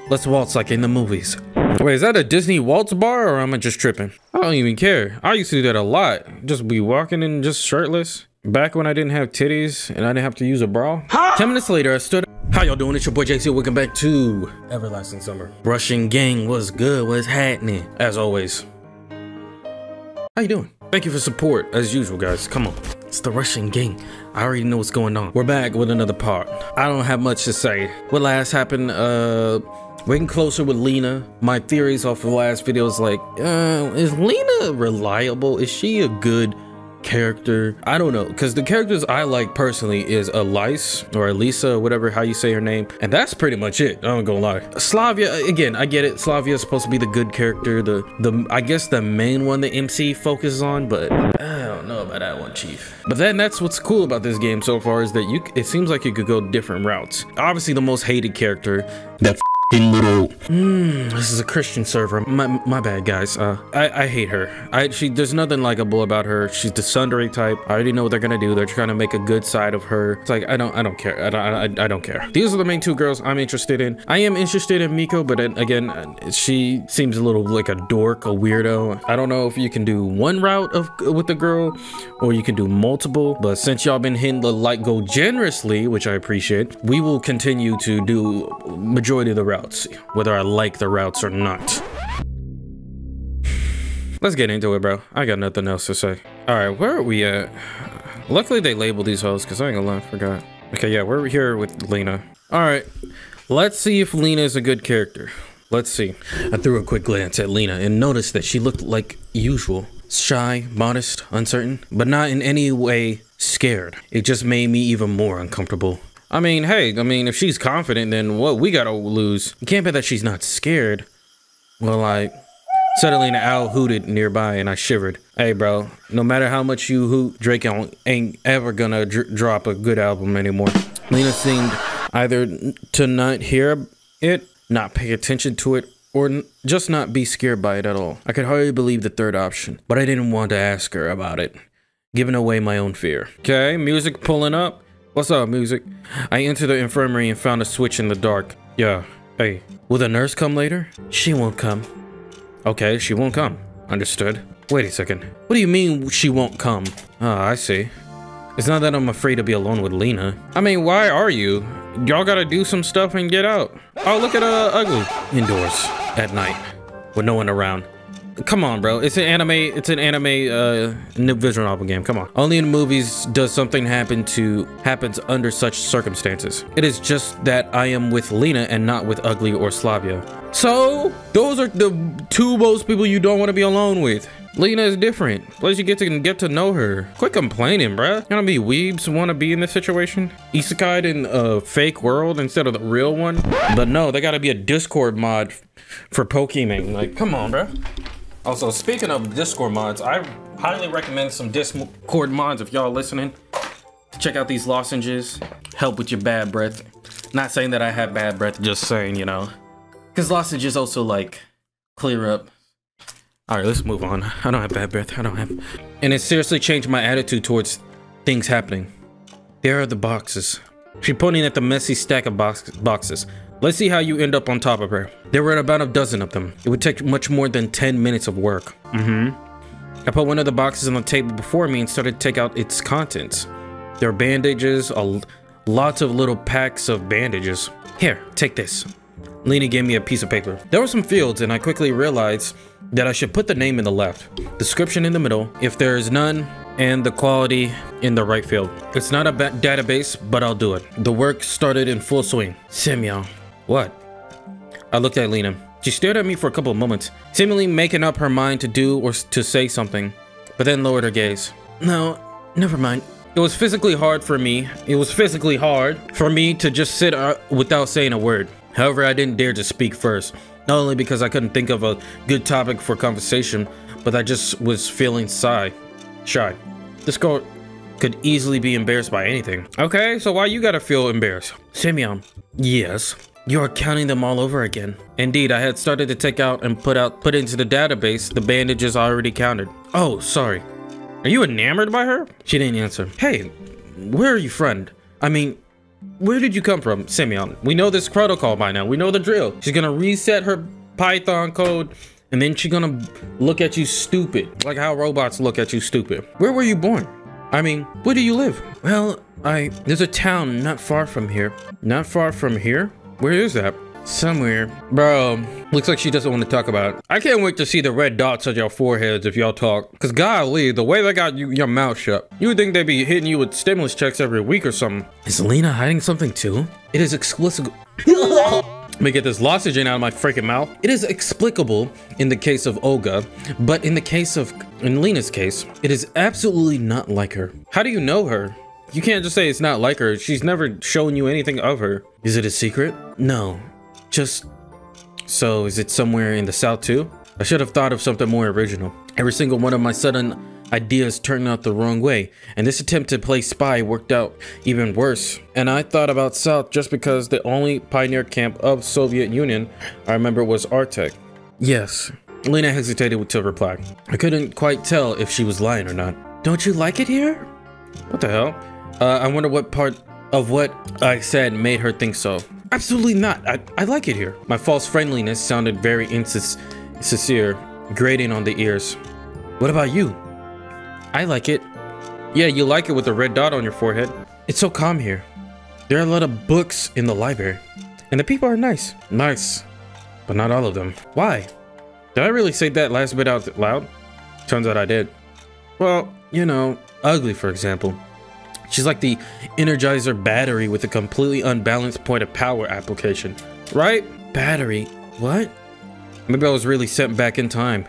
Let's waltz like in the movies. Wait, is that a Disney waltz bar or am I just tripping? I don't even care. I used to do that a lot. Just be walking in just shirtless. Back when I didn't have titties and I didn't have to use a bra. 10 minutes later, I stood up. How y'all doing? It's your boy JC. Welcome back to Everlasting Summer. Russian gang, what's good? What's happening? As always. How you doing? Thank you for support, as usual, guys. Come on. It's the Russian gang. I already know what's going on. We're back with another part. I don't have much to say. What last happened, we're getting closer with Lena. My theories off of the last video is like, is Lena reliable? Is she a good character? I don't know, because the characters I like personally is Elise or Elisa, whatever how you say her name, and that's pretty much it. I'm gonna lie. Slavia, again, I get it. Slavia is supposed to be the good character, the I guess the main one the MC focuses on, but I don't know about that one, Chief. But then that's what's cool about this game so far is that it seems like you could go different routes. Obviously, the most hated character, that little this is a Christian server. My bad, guys. I hate her. There's nothing likable about her. She's the tsundere type. I already know what they're gonna do. They're trying to make a good side of her. It's like I don't care. I don't care. These are the main two girls I'm interested in. I am interested in Miko, but again, she seems a little like a dork, a weirdo. I don't know if you can do one route with the girl or you can do multiple, but since y'all been hitting the like go generously, which I appreciate, we will continue to do majority of the routes, whether I like the routes or not. Let's get into it, bro. I got nothing else to say. All right, where are we at? Luckily they labeled these hoes, because I ain't gonna lie, I forgot. Okay, yeah, we're here with Lena. All right, let's see if Lena is a good character. Let's see. I threw a quick glance at Lena and noticed that she looked like usual. Shy, modest, uncertain, but not in any way scared. It just made me even more uncomfortable. I mean, hey, if she's confident, then what we gotta lose? You can't bet that she's not scared. Well, like, suddenly an owl hooted nearby and I shivered. Hey, bro, no matter how much you hoot, Drake ain't ever gonna drop a good album anymore. Lena seemed either to not hear it, not pay attention to it, or just not be scared by it at all. I could hardly believe the third option, but I didn't want to ask her about it, giving away my own fear. Okay, music pulling up. What's up, music? I entered the infirmary and found a switch in the dark. Yeah, hey, will the nurse come later? She won't come. Okay, she won't come. Understood. Wait a second. What do you mean she won't come? Ah, I see. It's not that I'm afraid to be alone with Lena. I mean, why are you? Y'all gotta do some stuff and get out. Oh, look at Ugly. Indoors, at night, with no one around. Come on, bro. It's an anime new visual novel game. Come on. Only in movies does something happens under such circumstances. It is just that I am with Lena and not with Ugly or Slavia. So those are the two most people you don't want to be alone with. Lena is different. Plus you get to know her. Quit complaining, bruh. You wanna be weebs wanna be in this situation? Isekai'd in a fake world instead of the real one? But no, they gotta be a Discord mod for Pokemon. Like, come on, bruh. Also, speaking of Discord mods, I highly recommend some Discord mods if y'all listening. Check out these lozenges. Help with your bad breath. Not saying that I have bad breath, just saying, you know. Because lozenges also, like, clear up. All right, let's move on. I don't have bad breath. And it seriously changed my attitude towards things happening. There are the boxes. She's pointing at the messy stack of boxes. Let's see how you end up on top of her. There were about a dozen of them. It would take much more than 10 minutes of work. I put one of the boxes on the table before me and started to take out its contents. There are bandages, lots of little packs of bandages. Here, take this. Lena gave me a piece of paper. There were some fields and I quickly realized that I should put the name in the left, description in the middle, if there is none, and the quality in the right field. It's not a database, but I'll do it. The work started in full swing. Semyon. What? I looked at Lena. She stared at me for a couple of moments, seemingly making up her mind to do or to say something, but then lowered her gaze. No, never mind. It was physically hard for me to just sit without saying a word. However, I didn't dare to speak first, not only because I couldn't think of a good topic for conversation, but I just was feeling shy. This girl could easily be embarrassed by anything. Okay, so why you gotta feel embarrassed? Semyon. Yes. You're counting them all over again. Indeed, I had started to take out and put into the database the bandages already counted. Oh, sorry. Are you enamored by her? She didn't answer. Hey, where are you from? I mean, Where did you come from, Simeon? We know this protocol by now. We know the drill. She's gonna reset her Python code, and then she's gonna look at you stupid. Like how robots look at you stupid. Where were you born? I mean, where do you live? Well, there's a town not far from here. Not far from here? Where is that? Somewhere. Bro, looks like she doesn't want to talk about it. I can't wait to see the red dots on your foreheads if y'all talk. Because golly, the way they got your mouth shut. You would think they'd be hitting you with stimulus checks every week or something. Is Lena hiding something too? It is explicit. Let me get this lozenge out of my freaking mouth. It is explicable in the case of Olga, but in Lena's case, it is absolutely not like her. How do you know her? You can't just say it's not like her. She's never shown you anything of her. Is it a secret? No. So is it somewhere in the South too? I should have thought of something more original. Every single one of my sudden ideas turned out the wrong way, and this attempt to play spy worked out even worse. And I thought about South just because the only pioneer camp of Soviet Union I remember was Artek. Yes. Lena hesitated to reply. I couldn't quite tell if she was lying or not. Don't you like it here? What the hell? I wonder what part of what I said made her think so. Absolutely not. I like it here. My false friendliness sounded very insincere, grating on the ears. What about you? I like it. Yeah, you like it with the red dot on your forehead. It's so calm here. There are a lot of books in the library. And the people are nice. Nice. But not all of them. Why? Did I really say that last bit out loud? Turns out I did. Well, you know, ugly, for example. She's like the Energizer battery with a completely unbalanced point of power application. Right? Battery? What? Maybe I was really sent back in time.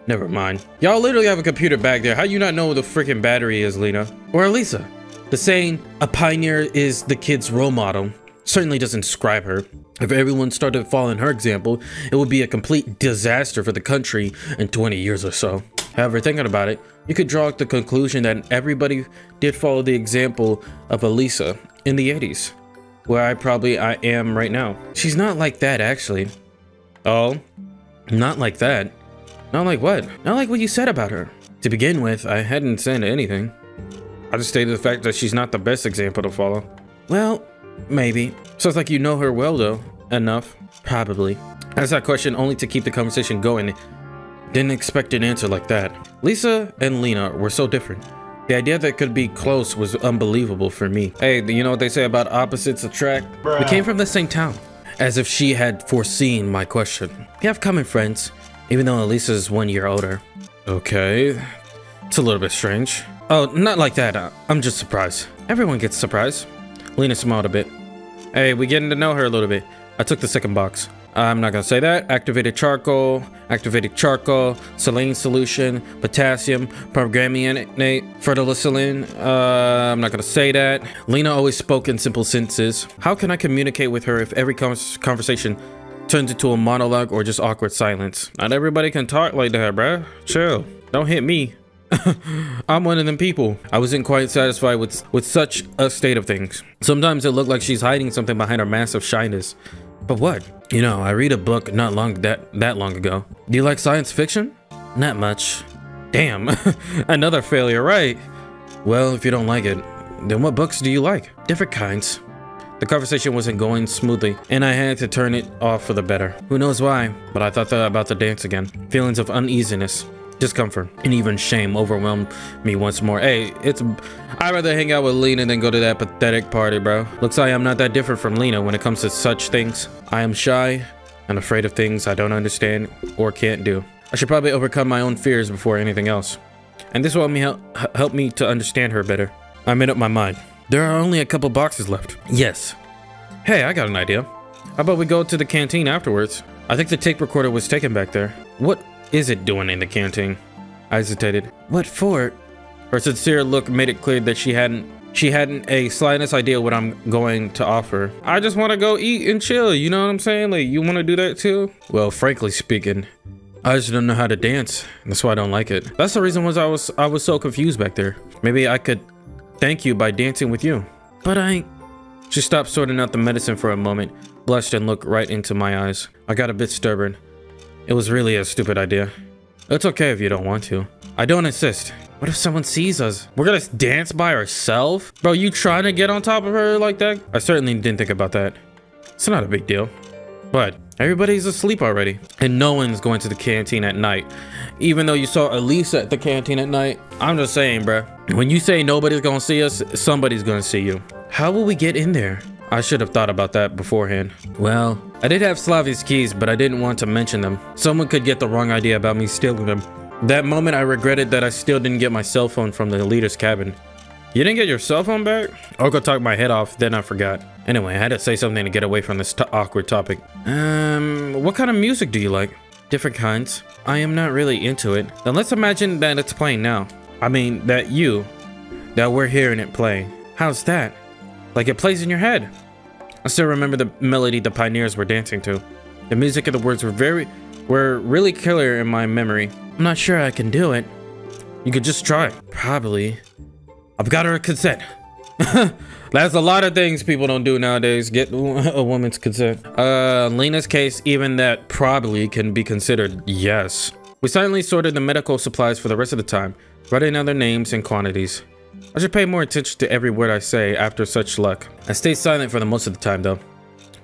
Never mind. Y'all literally have a computer back there. How you not know what the freaking battery is, Lena? Or Elisa? The saying, a pioneer is the kid's role model, certainly doesn't describe her. If everyone started following her example, it would be a complete disaster for the country in 20 years or so. However, thinking about it, you could draw the conclusion that everybody did follow the example of Elisa in the 80s, where I am right now. She's not like that, actually. Oh, not like that. Not like what? Not like what you said about her. To begin with, I hadn't said anything. I just stated the fact that she's not the best example to follow. Well, maybe. Sounds like you know her well, though. Enough. Probably. I asked that question only to keep the conversation going. Didn't expect an answer like that. Lisa and Lena were so different. The idea that could be close was unbelievable for me. Hey, you know what they say about opposites attract? Bruh. We came from the same town. As if she had foreseen my question. We have common friends, even though Elisa's 1 year older. Okay. It's a little bit strange. Oh, not like that. I'm just surprised. Everyone gets surprised. Lena smiled a bit. Hey, we getting to know her a little bit. I took the second box. I'm not gonna say that. Activated charcoal, saline solution, potassium, permanganate, fertilizolin. I'm not gonna say that. Lena always spoke in simple sentences. How can I communicate with her if every conversation turns into a monologue or just awkward silence? Not everybody can talk like that, bruh. Chill. Don't hit me. I'm one of them people. I wasn't quite satisfied with such a state of things. Sometimes it looked like she's hiding something behind her massive shyness. But what? You know, I read a book that long ago. Do you like science fiction? Not much. Damn, another failure, right? Well, if you don't like it, then what books do you like? Different kinds. The conversation wasn't going smoothly, and I had to turn it off for the better. Who knows why, but I thought about the dance again. Feelings of uneasiness, discomfort, and even shame overwhelmed me once more. Hey, I'd rather hang out with Lena than go to that pathetic party, bro. Looks like I'm not that different from Lena when it comes to such things. I am shy and afraid of things I don't understand or can't do. I should probably overcome my own fears before anything else. And this will help me to understand her better. I made up my mind. There are only a couple boxes left. Yes. Hey, I got an idea. How about we go to the canteen afterwards? I think the tape recorder was taken back there. What is it doing in the canteen? I hesitated. What for? Her sincere look made it clear that she hadn't a slightest idea what I'm going to offer. I just want to go eat and chill, you know what I'm saying? Like, you want to do that too? Well, frankly speaking, I just don't know how to dance. That's why I don't like it. That's the reason I was so confused back there. Maybe I could thank you by dancing with you. But She stopped sorting out the medicine for a moment, blushed and looked right into my eyes. I got a bit stubborn. It was really a stupid idea. It's okay if you don't want to. I don't insist. What if someone sees us? We're gonna dance by ourselves? Bro, you trying to get on top of her like that? I certainly didn't think about that. It's not a big deal. But everybody's asleep already. And no one's going to the canteen at night. Even though you saw Elise at the canteen at night. I'm just saying, bro. When you say nobody's gonna see us, somebody's gonna see you. How will we get in there? I should have thought about that beforehand. Well, I did have Slavi's keys, but I didn't want to mention them. Someone could get the wrong idea about me stealing them. That moment, I regretted that I still didn't get my cell phone from the leader's cabin. You didn't get your cell phone back? Orko talked my head off, then I forgot. Anyway, I had to say something to get away from this awkward topic. What kind of music do you like? Different kinds. I am not really into it. Then let's imagine that it's playing now. I mean, that we're hearing it playing. How's that? Like it plays in your head. I still remember the melody the pioneers were dancing to. The music and the words were really clear in my memory. I'm not sure I can do it. You could just try. Probably. I've got her consent. That's a lot of things people don't do nowadays. Get a woman's consent. Lena's case, even that probably can be considered yes. We silently sorted the medical supplies for the rest of the time, writing down their names and quantities. I should pay more attention to every word I say after such luck. I stayed silent for the most of the time though.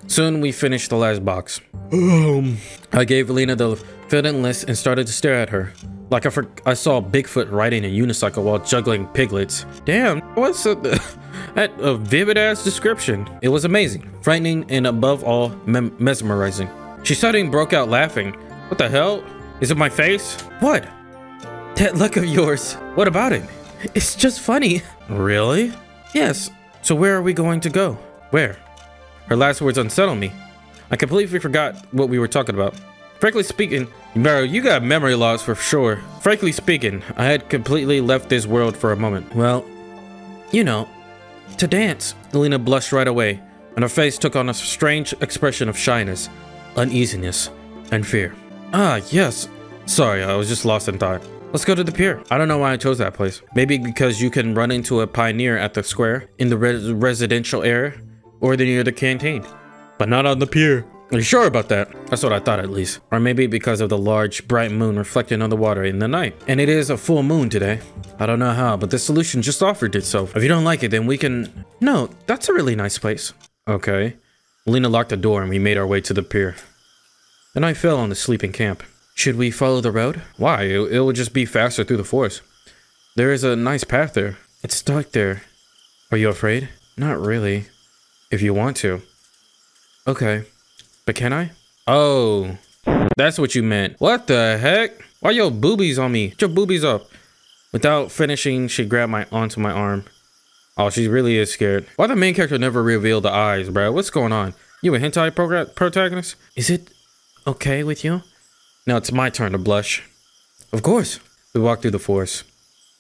Soon we finished the last box. I gave Lena the filled-in list and started to stare at her. Like I saw Bigfoot riding a unicycle while juggling piglets. Damn, what's a vivid ass description. It was amazing, frightening, and above all, mesmerizing. She suddenly broke out laughing. What the hell? Is it my face? What? That look of yours. What about it? It's just funny. Really? Yes. So where are we going to go? Where? Her last words unsettled me. I completely forgot what we were talking about. Frankly speaking, bro, you got memory loss for sure. Frankly speaking, I had completely left this world for a moment. Well, you know, to dance. Lena blushed right away, and her face took on a strange expression of shyness, uneasiness, and fear. Ah, yes. Sorry, I was just lost in thought. Let's go to the pier. I don't know why I chose that place. Maybe because you can run into a pioneer at the square, in the residential area, or near the canteen. But not on the pier. Are you sure about that? That's what I thought at least. Or maybe because of the large, bright moon reflecting on the water in the night. And it is a full moon today. I don't know how, but this solution just offered itself. If you don't like it, then we can... No, that's a really nice place. Okay. Lena locked the door and we made our way to the pier. The night fell on the sleeping camp. Should we follow the road? Why? It will just be faster through the forest. There is a nice path there. It's dark there. Are you afraid? Not really. If you want to. Okay. But can I? Oh. That's what you meant. What the heck? Why your boobies on me? Get your boobies up. Without finishing, she grabbed onto my arm. Oh, she really is scared. Why the main character never revealed the eyes, bro? What's going on? You a hentai protagonist? Is it okay with you? Now it's my turn to blush. Of course. We walked through the forest.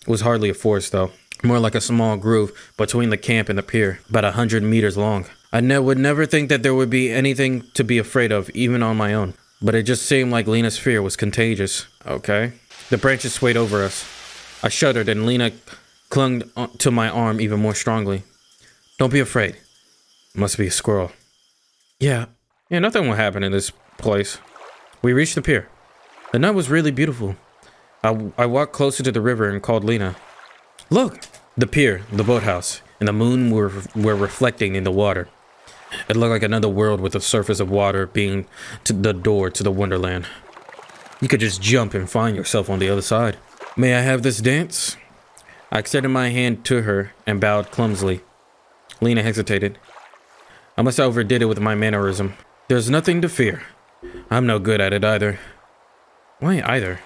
It was hardly a forest though. More like a small groove between the camp and the pier, about 100 meters long. I would never think that there would be anything to be afraid of, even on my own. But it just seemed like Lena's fear was contagious. Okay. The branches swayed over us. I shuddered and Lena clung to my arm even more strongly. Don't be afraid. It must be a squirrel. Yeah, nothing will happen in this place. We reached the pier. The night was really beautiful. I walked closer to the river and called Lena. Look! The pier, the boathouse, and the moon were reflecting in the water. It looked like another world with a surface of water being the door to the wonderland. You could just jump and find yourself on the other side. May I have this dance? I extended my hand to her and bowed clumsily. Lena hesitated. I must have overdid it with my mannerism. There's nothing to fear. I'm no good at it either. Why either?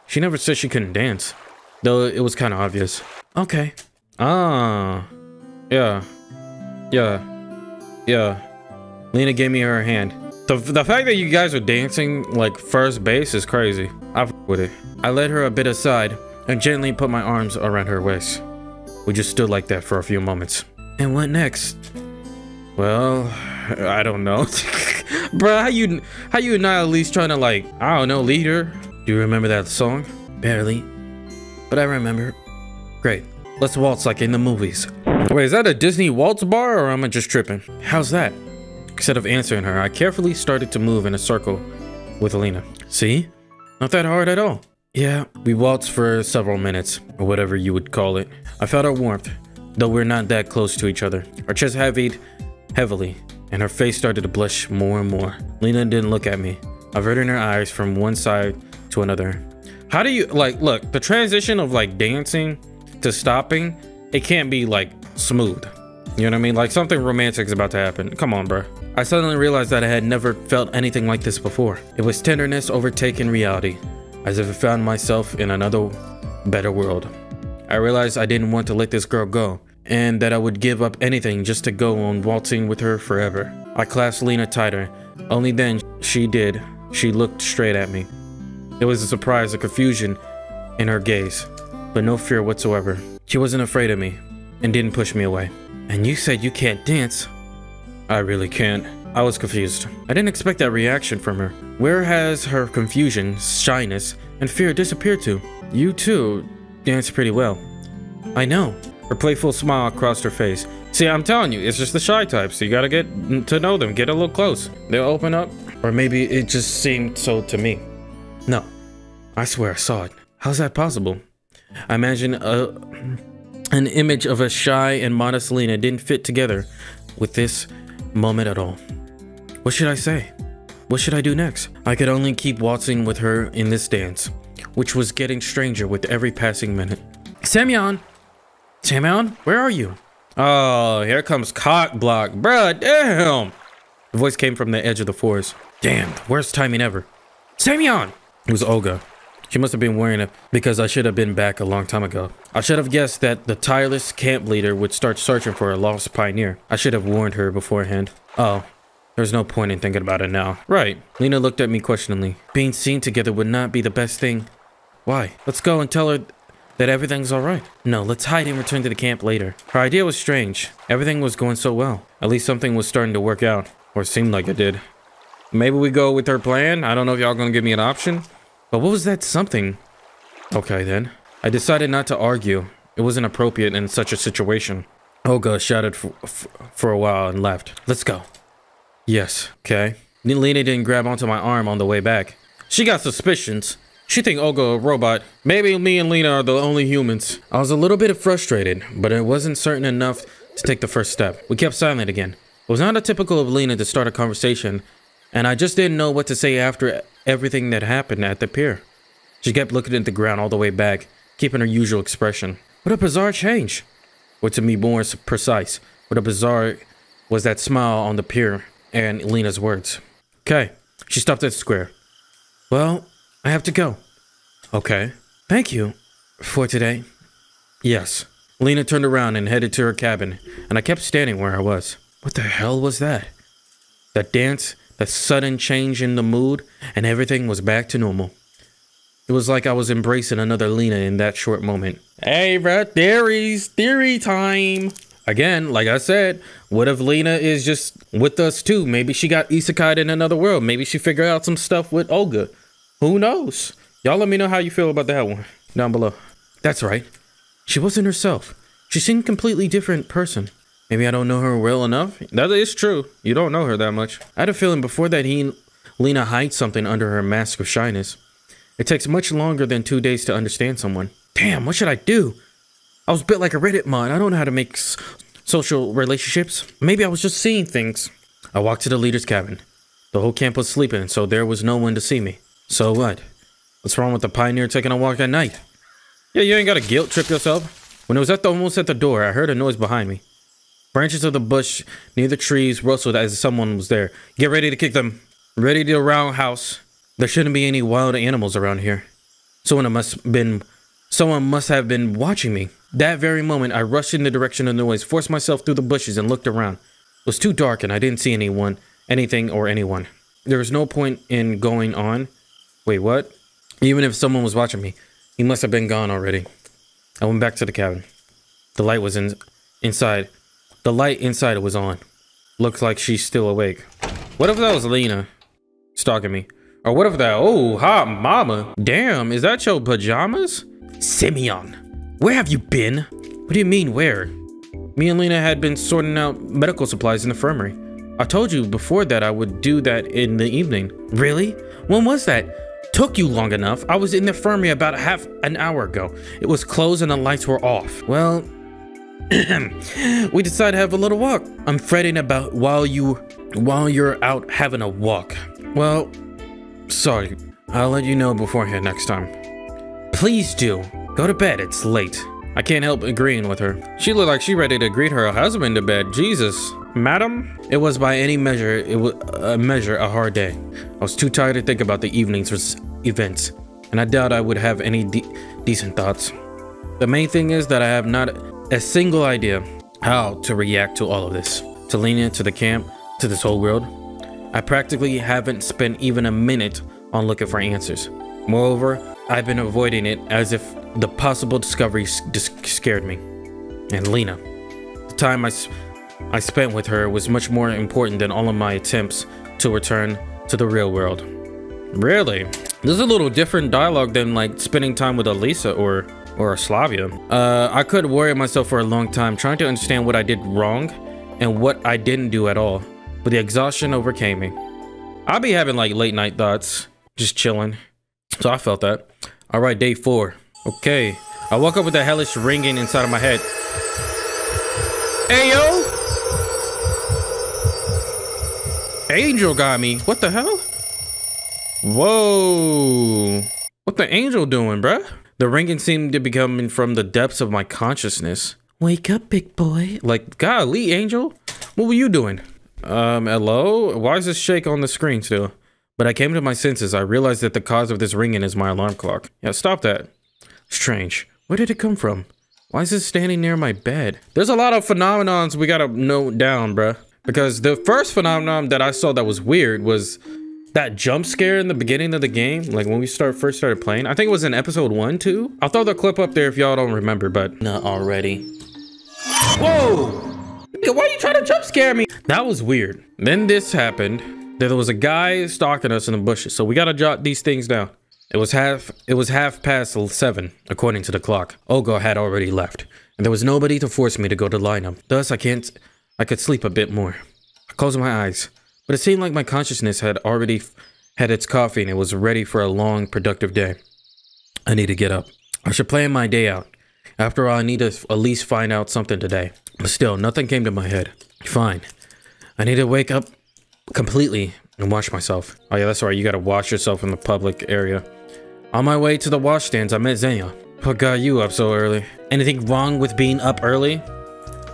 She never said she couldn't dance, though it was kind of obvious. Okay. Ah. Yeah. Lena gave me her hand. The fact that you guys are dancing like first base is crazy. I f with it. I led her a bit aside and gently put my arms around her waist. We just stood like that for a few moments. And what next? Well, I don't know. Bro, how you not at least trying to, like, I don't know, lead her? Do you remember that song? Barely. But I remember. Great. Let's waltz like in the movies. Wait, is that a Disney waltz bar or am I just tripping? How's that? Instead of answering her, I carefully started to move in a circle with Lena. See? Not that hard at all. Yeah, we waltzed for several minutes, or whatever you would call it. I felt her warmth, though we're not that close to each other. Her chest heavied heavily, and her face started to blush more and more. Lena didn't look at me, averting her eyes from one side to another. How do you, like, look, the transition of like dancing to stopping, it can't be like smooth. You know what I mean? Like something romantic is about to happen. Come on, bro. I suddenly realized that I had never felt anything like this before. It was tenderness overtaking reality, as if I found myself in another, better world. I realized I didn't want to let this girl go, and that I would give up anything just to go on waltzing with her forever. I clasped Lena tighter. Only then she did. She looked straight at me. There was a surprise, a confusion in her gaze, but no fear whatsoever. She wasn't afraid of me, and didn't push me away. And you said you can't dance. I really can't. I was confused. I didn't expect that reaction from her. Where has her confusion, shyness, and fear disappeared to? You too dance pretty well. I know. Her playful smile crossed her face. See, I'm telling you, it's just the shy types. You gotta get to know them, get a little close. They'll open up, or maybe it just seemed so to me. No, I swear I saw it. How's that possible? I imagine an image of a shy and modest Lena didn't fit together with this moment at all. What should I say? What should I do next? I could only keep waltzing with her in this dance, which was getting stranger with every passing minute. Semyon! Semyon, where are you? Oh, here comes Cock Block. Bruh, damn! The voice came from the edge of the forest. Damn, worst timing ever. Semyon! It was Olga. She must have been wearing it because I should have been back a long time ago. I should have guessed that the tireless camp leader would start searching for a lost pioneer. I should have warned her beforehand. Oh, there's no point in thinking about it now. Right. Lena looked at me questioningly. Being seen together would not be the best thing. Why? Let's go and tell her that everything's alright. No, let's hide and return to the camp later. Her idea was strange. Everything was going so well. At least something was starting to work out. Or it seemed like it did. Maybe we go with her plan? I don't know if y'all gonna give me an option. But what was that something? Okay then. I decided not to argue. It wasn't appropriate in such a situation. Olga shouted for a while and left. Let's go. Yes. Okay. Lena didn't grab onto my arm on the way back. She got suspicions. She think Olga a robot. Maybe me and Lena are the only humans. I was a little bit frustrated, but it wasn't certain enough to take the first step. We kept silent again. It was not typical of Lena to start a conversation, and I just didn't know what to say after everything that happened at the pier. She kept looking at the ground all the way back, keeping her usual expression. What a bizarre change. Or to be more precise, what a bizarre was that smile on the pier and Lena's words. Okay, she stopped at the square. Well, I have to go. Okay, thank you for today. Yes. Lena turned around and headed to her cabin, and I kept standing where I was. What the hell was that? That dance? That sudden change in the mood, and everything was back to normal. It was like I was embracing another Lena in that short moment. Hey, bro, theory time. Again, like I said, what if Lena is just with us too? Maybe she got isekai'd in another world. Maybe she figured out some stuff with Olga. Who knows? Y'all let me know how you feel about that one down below. That's right. She wasn't herself. She seemed a completely different person. Maybe I don't know her well enough. That is true. You don't know her that much. I had a feeling before that Lena hides something under her mask of shyness. It takes much longer than 2 days to understand someone. Damn, what should I do? I was built like a Reddit mod. I don't know how to make social relationships. Maybe I was just seeing things. I walked to the leader's cabin. The whole camp was sleeping, so there was no one to see me. So what? What's wrong with the pioneer taking a walk at night? Yeah, you ain't gotta guilt trip yourself. When it was almost at the door, I heard a noise behind me. Branches of the bush near the trees rustled as if someone was there. Get ready to kick them. Ready to roundhouse. There shouldn't be any wild animals around here. Someone must have been watching me. That very moment, I rushed in the direction of the noise, forced myself through the bushes, and looked around. It was too dark, and I didn't see anything or anyone. There was no point in going on. Wait, what? Even if someone was watching me, he must have been gone already. I went back to the cabin. The light was inside. The light inside was on. Looks like she's still awake. What if that was Lena stalking me? Or what if that, oh, hot mama. Damn, is that your pajamas? Semyon, where have you been? What do you mean, where? Me and Lena had been sorting out medical supplies in the infirmary. I told you before that I would do that in the evening. Really? When was that? took you long enough. I was in the infirmary about half an hour ago. It was closed and the lights were off. Well, we decided to have a little walk. I'm fretting about while you're out having a walk. Well, sorry. I'll let you know beforehand next time. Please do. Go to bed. It's late. I can't help agreeing with her. She looked like she ready to greet her husband to bed. Jesus. Madam? It was by any measure, a hard day. I was too tired to think about the evening's events, and I doubt I would have any decent thoughts. The main thing is that I have not a single idea how to react to all of this. To Lena, to the camp, to this whole world. I practically haven't spent even a minute on looking for answers. Moreover, I've been avoiding it as if the possible discovery scared me. And Lena, the time I spent with her was much more important than all of my attempts to return to the real world. Really? This is a little different dialogue than like spending time with Elisa or Slavia. I could worry myself for a long time trying to understand what I did wrong and what I didn't do at all, but the exhaustion overcame me. I'll be having like late night thoughts, just chilling. So I felt that. All right, day 4. Okay, I woke up with a hellish ringing inside of my head. Hey, yo! Angel got me. What the hell? Whoa. What the angel doing, bruh? The ringing seemed to be coming from the depths of my consciousness. Wake up, big boy. Like, golly, angel. What were you doing? Hello? Why is this shake on the screen still? But I came to my senses. I realized that the cause of this ringing is my alarm clock. Yeah, stop that. Strange. Where did it come from? Why is it standing near my bed? There's a lot of phenomenons we gotta note down, bruh. Because the first phenomenon that I saw that was weird was that jump scare in the beginning of the game. Like when we first started playing. I think it was in episode 1, 2. I'll throw the clip up there if y'all don't remember, but not already. Whoa! Why are you trying to jump scare me? That was weird. Then this happened. There was a guy stalking us in the bushes, so we gotta jot these things down. It was half past 7, according to the clock. Olga had already left, and there was nobody to force me to go to lineup. Thus, I could sleep a bit more. I closed my eyes, but it seemed like my consciousness had already had its coffee and it was ready for a long, productive day. I need to get up. I should plan my day out. After all, I need to at least find out something today. But still, nothing came to my head. Fine. I need to wake up completely and wash myself. Oh yeah, that's right. You gotta wash yourself in the public area. On my way to the washstands, I met Xenia. What got you up so early? Anything wrong with being up early?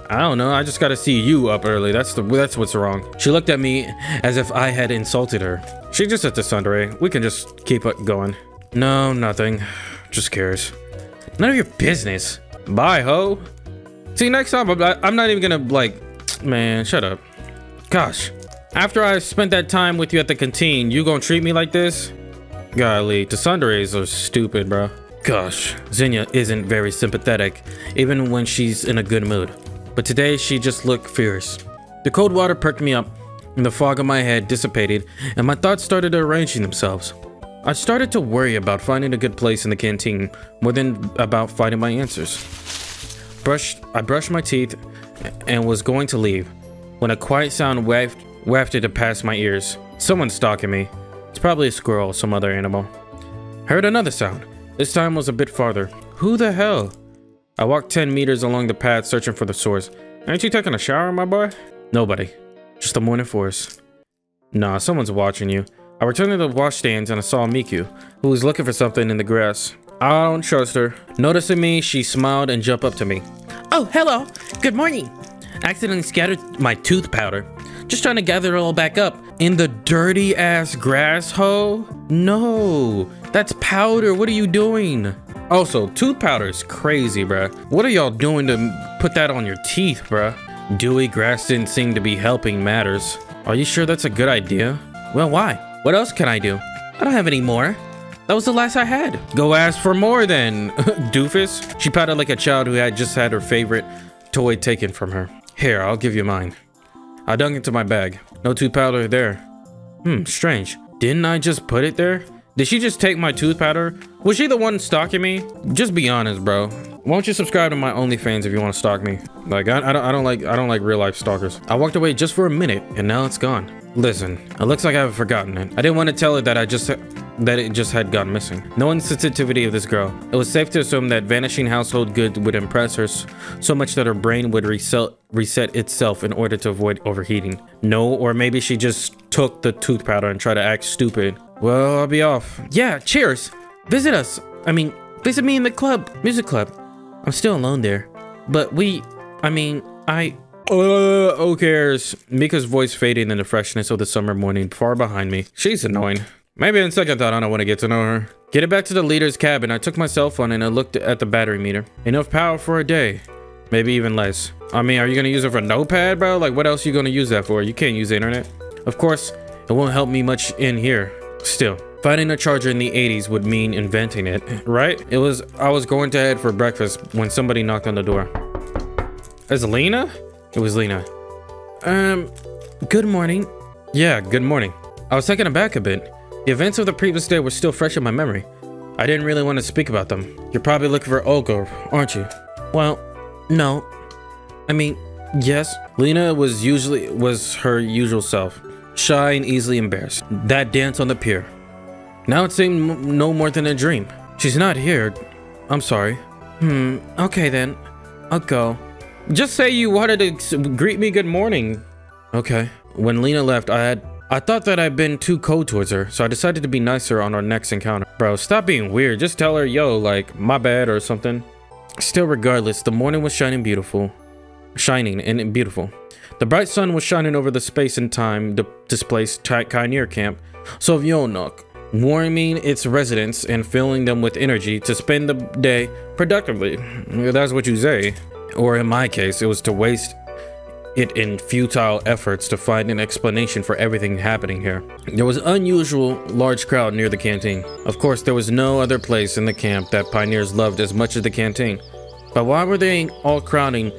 I don't know. I just gotta see you up early. That's what's wrong. She looked at me as if I had insulted her. She just at the sundry. We can just keep it going. No, nothing. Just curious. None of your business. Bye, ho. See, next time I'm not even gonna like. Man, shut up. Gosh. After I spent that time with you at the canteen, you gonna treat me like this? Golly, the sundays are stupid, bro. Gosh, Xenia isn't very sympathetic, even when she's in a good mood. But today, she just looked fierce. The cold water perked me up, and the fog in my head dissipated, and my thoughts started arranging themselves. I started to worry about finding a good place in the canteen, more than about finding my answers. I brushed my teeth, and was going to leave, when a quiet sound wafted past my ears. Someone's stalking me. It's probably a squirrel or some other animal. Heard another sound. This time was a bit farther. Who the hell? I walked 10 meters along the path searching for the source. Ain't you taking a shower, my boy? Nobody. Just the morning forest. Nah, someone's watching you. I returned to the washstands and I saw Miku, who was looking for something in the grass. I don't trust her. Noticing me, she smiled and jumped up to me. Oh, hello. Good morning. I accidentally scattered my tooth powder. Just trying to gather it all back up. In the dirty ass grass, ho? No, that's powder. What are you doing? Also, tooth powder is crazy, bruh. What are y'all doing to put that on your teeth, bruh? Dewy grass didn't seem to be helping matters. Are you sure that's a good idea? Well, why? What else can I do? I don't have any more. That was the last I had. Go ask for more then, doofus. She pouted like a child who had just had her favorite toy taken from her. Here, I'll give you mine. I dug into my bag. No tooth powder there. Strange. Didn't I just put it there? Did she just take my tooth powder? Was she the one stalking me? Just be honest, bro. Won't you subscribe to my OnlyFans if you want to stalk me? Like, I don't like real life stalkers. I walked away just for a minute and now it's gone. Listen, it looks like I've forgotten it. I didn't want to tell her that I just that it just had gone missing. Knowing the sensitivity of this girl, it was safe to assume that vanishing household goods would impress her so much that her brain would reset itself in order to avoid overheating. No, or maybe she just took the tooth powder and tried to act stupid. Well, I'll be off. Yeah, cheers. Visit us. I mean, visit me in the club, music club. I'm still alone there. But who cares? Mika's voice fading in the freshness of the summer morning far behind me. She's annoying. Maybe on second thought, I don't want to get to know her. Getting back to the leader's cabin, I took my cell phone and I looked at the battery meter. Enough power for a day. Maybe even less. I mean, are you going to use it for Notepad, bro? Like, what else are you going to use that for? You can't use the internet. Of course, it won't help me much in here. Still, finding a charger in the 80s would mean inventing it, right? I was going to head for breakfast when somebody knocked on the door. Is Lena? It was Lena. Good morning. Yeah, good morning. I was taken aback a bit. The events of the previous day were still fresh in my memory. I didn't really want to speak about them. You're probably looking for Olga, aren't you? Well, no. I mean, yes. Lena was her usual self. Shy and easily embarrassed. That dance on the pier. Now it seemed no more than a dream. She's not here. I'm sorry. Okay then. I'll go. Just say you wanted to greet me good morning. Okay. When Lena left, I thought that I'd been too cold towards her, so I decided to be nicer on our next encounter. Bro, stop being weird. Just tell her, yo, like, my bad or something. Still, regardless, the morning was shining and beautiful. The bright sun was shining over the space and time displaced Kaineer camp, Sovyonok, warming its residents and filling them with energy to spend the day productively. That's what you say. Or in my case, it was to waste it in futile efforts to find an explanation for everything happening here. There was an unusual large crowd near the canteen. Of course, there was no other place in the camp that pioneers loved as much as the canteen. But why were they all crowding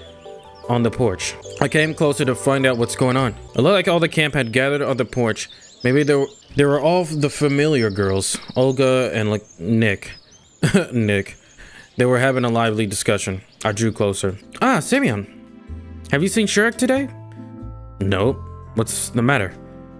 on the porch? I came closer to find out what's going on. It looked like all the camp had gathered on the porch. Maybe they were all the familiar girls, Olga and like Nick. Nick. They were having a lively discussion. I drew closer. Ah, Simeon. Have you seen Shrek today? Nope. What's the matter?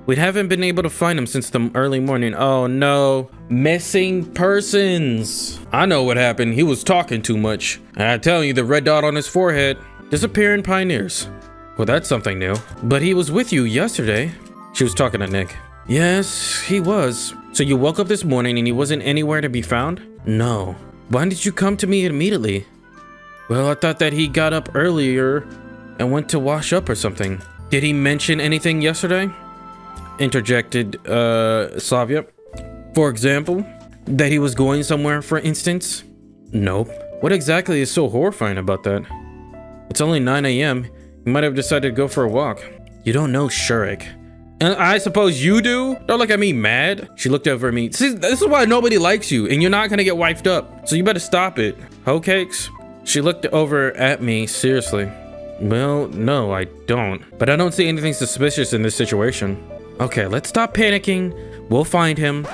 We haven't been able to find him since the early morning. Oh no. Missing persons. I know what happened. He was talking too much. And I tell you, the red dot on his forehead. Disappearing pioneers. Well, that's something new. But he was with you yesterday. She was talking to Nick. Yes, he was. So you woke up this morning and he wasn't anywhere to be found? No. Why did you come to me immediately? Well, I thought that he got up earlier and went to wash up or something. Did he mention anything yesterday? Interjected Slavia. For example, that he was going somewhere, for instance? Nope. What exactly is so horrifying about that? It's only 9 a.m. He might have decided to go for a walk. You don't know Shrek. And I suppose you do? Don't look at me mad. She looked over at me. See, this is why nobody likes you, and you're not gonna get wiped up. So you better stop it. Hoe cakes? She looked over at me seriously. Well, no, I don't. But I don't see anything suspicious in this situation. Okay, let's stop panicking. We'll find him.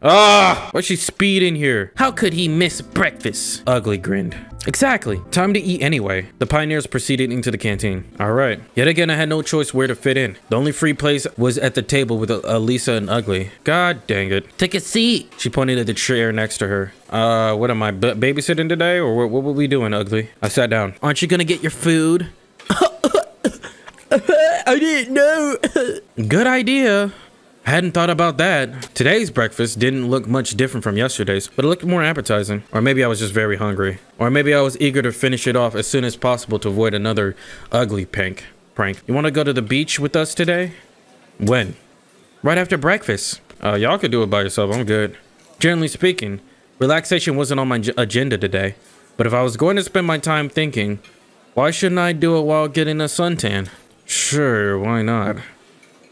Ah! Why's she speeding here? How could he miss breakfast? Ugly grinned. Exactly. Time to eat anyway. The pioneers proceeded into the canteen. Alright. Yet again, I had no choice where to fit in. The only free place was at the table with Elisa and Ugly. God dang it. Take a seat. She pointed at the chair next to her. What am I, babysitting today? Or what were we doing, Ugly? I sat down. Aren't you gonna get your food? I didn't know. Good idea. I hadn't thought about that. Today's breakfast didn't look much different from yesterday's, but it looked more appetizing. Or maybe I was just very hungry. Or maybe I was eager to finish it off as soon as possible to avoid another ugly prank. You want to go to the beach with us today? When? Right after breakfast. Y'all could do it by yourself. I'm good. Generally speaking, relaxation wasn't on my agenda today. But if I was going to spend my time thinking, why shouldn't I do it while getting a suntan? Sure, why not?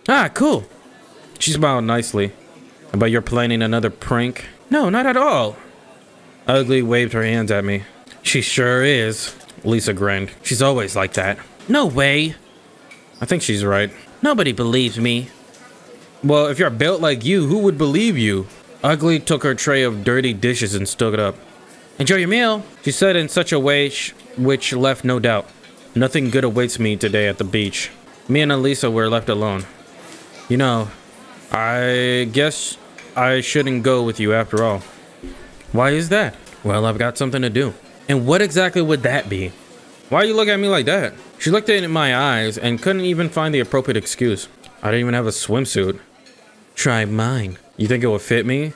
Ah, cool. She smiled nicely. But you're planning another prank? No, not at all. Ugly waved her hands at me. She sure is. Lisa grinned. She's always like that. No way. I think she's right. Nobody believes me. Well, if you're built like you, who would believe you? Ugly took her tray of dirty dishes and stood up. Enjoy your meal, she said in such a way which left no doubt. Nothing good awaits me today at the beach. Me and Elisa were left alone. You know, I guess I shouldn't go with you after all. Why is that? Well, I've got something to do. And what exactly would that be? Why you look at me like that? She looked in my eyes and couldn't even find the appropriate excuse. I didn't even have a swimsuit. Try mine. You think it will fit me?